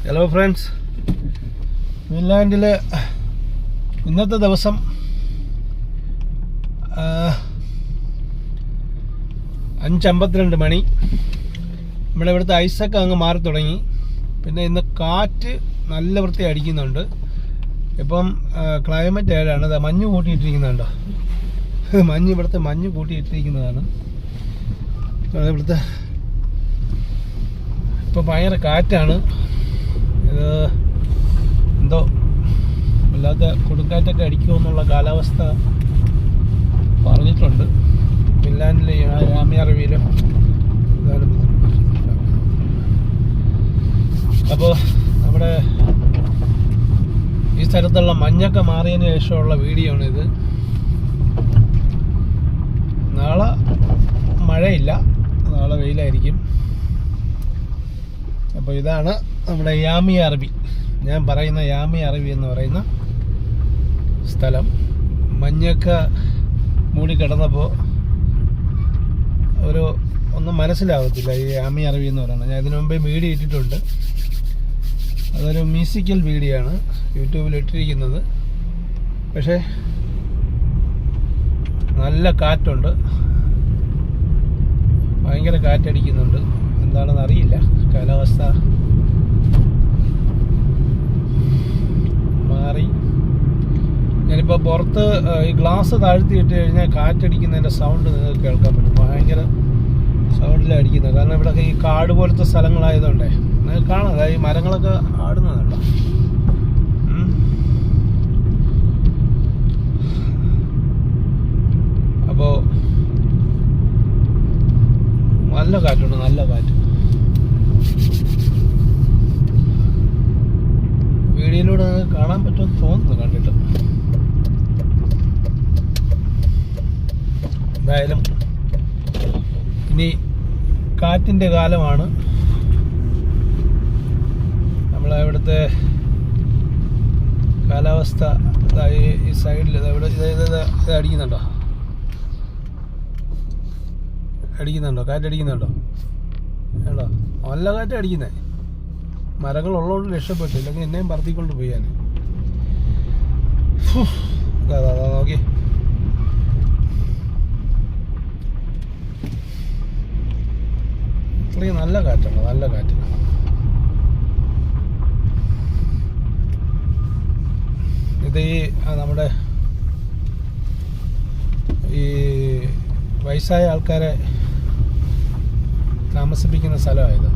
Hello friends, ഫിൻലാൻഡിൽ ഇന്നത്തെ ദിവസം 5:52 മണി. നമ്മുടെ ഇവിടുത്തെ ഐസൊക്കെ അങ്ങ് മാറി തുടങ്ങി. പിന്നെ ഇന്ന് കാറ്റ് നല്ല വൃത്തി അടിക്കുന്നുണ്ട്. ഇപ്പം ക്ലൈമറ്റ് ഏഴാണ്. അത് മഞ്ഞ് കൂട്ടിയിട്ടിരിക്കുന്നുണ്ടോ? ഇവിടുത്തെ മഞ്ഞ് കൂട്ടിയിട്ടിരിക്കുന്നതാണ്. ഇവിടുത്തെ ഇപ്പം ഭയങ്കര കാറ്റാണ്. ഇത് എന്തോ അല്ലാത്ത കൊടുങ്കാറ്റൊക്കെ അടിക്കുമെന്നുള്ള കാലാവസ്ഥ പറഞ്ഞിട്ടുണ്ട്. ഫിൻലാൻഡിലെ യാമിയാർവിയിലും അപ്പോൾ നമ്മുടെ ഈ സ്ഥലത്തുള്ള മഞ്ഞൊക്കെ മാറിയതിന് ശേഷമുള്ള വീഡിയോ ആണ് ഇത്. നാളെ മഴയില്ല, നാളെ വെയിലായിരിക്കും. അപ്പോൾ ഇതാണ് നമ്മുടെ യാമിയാർവി. ഞാൻ പറയുന്ന യാമിയാർവി എന്ന് പറയുന്ന സ്ഥലം. മഞ്ഞൊക്കെ മൂടിക്കിടന്നപ്പോൾ ഒന്നും മനസ്സിലാവത്തില്ല ഈ യാമിയാർവി എന്ന് പറയുന്നത്. ഞാൻ ഇതിനു മുമ്പേ വീഡിയോ ഇട്ടിട്ടുണ്ട്. അതൊരു മ്യൂസിക്കൽ വീഡിയോ ആണ് യൂട്യൂബിൽ ഇട്ടിരിക്കുന്നത്. പക്ഷേ നല്ല കാറ്റുണ്ട്, ഭയങ്കര കാറ്റടിക്കുന്നുണ്ട്. എന്താണെന്ന് അറിയില്ല, കാലാവസ്ഥ മാറി. ഞാനിപ്പോൾ പുറത്ത് ഈ ഗ്ലാസ് താഴ്ത്തിയിട്ട് കഴിഞ്ഞാൽ കാറ്റടിക്കുന്നതിൻ്റെ സൗണ്ട് നിങ്ങൾക്ക് കേൾക്കാൻ പറ്റും. ഭയങ്കര സൗണ്ടിലാണ് അടിക്കുന്നത്. കാരണം ഇവിടെ ഈ കാട് പോലത്തെ സ്ഥലങ്ങളായതുകൊണ്ടേ നിങ്ങൾക്ക് കാണാം, അതായത് ഈ മരങ്ങളൊക്കെ ആടുന്നതുണ്ടോ. അപ്പോൾ നല്ല കാറ്റുണ്ട്, നല്ല കാറ്റ്. വീഡിയോയിലൂടെ നിങ്ങൾക്ക് കാണാൻ പറ്റുമെന്ന് തോന്നുന്നു കണ്ടിട്ട്. എന്തായാലും ഇനി കാറ്റിൻ്റെ കാലമാണ്. നമ്മളെ ഇവിടുത്തെ കാലാവസ്ഥ ഈ സൈഡിൽ ഇത് അടിക്കുന്നുണ്ടോ കാറ്റടിക്കുന്നുണ്ടോ? വേണ്ടോ? നല്ല കാറ്റ് അടിക്കുന്നേ. മരങ്ങളുള്ളതുകൊണ്ട് രക്ഷപ്പെട്ടു, ഇല്ലെങ്കിൽ എന്നെയും പറത്തിക്കൊണ്ട് പോയി ഞാൻ. അതാ നോക്കി, ഇത്രയും നല്ല കാറ്റാണ്, നല്ല കാറ്റ്. ഇത് നമ്മുടെ ഈ വയസ്സായ ആൾക്കാരെ താമസിപ്പിക്കുന്ന സ്ഥലമായത്.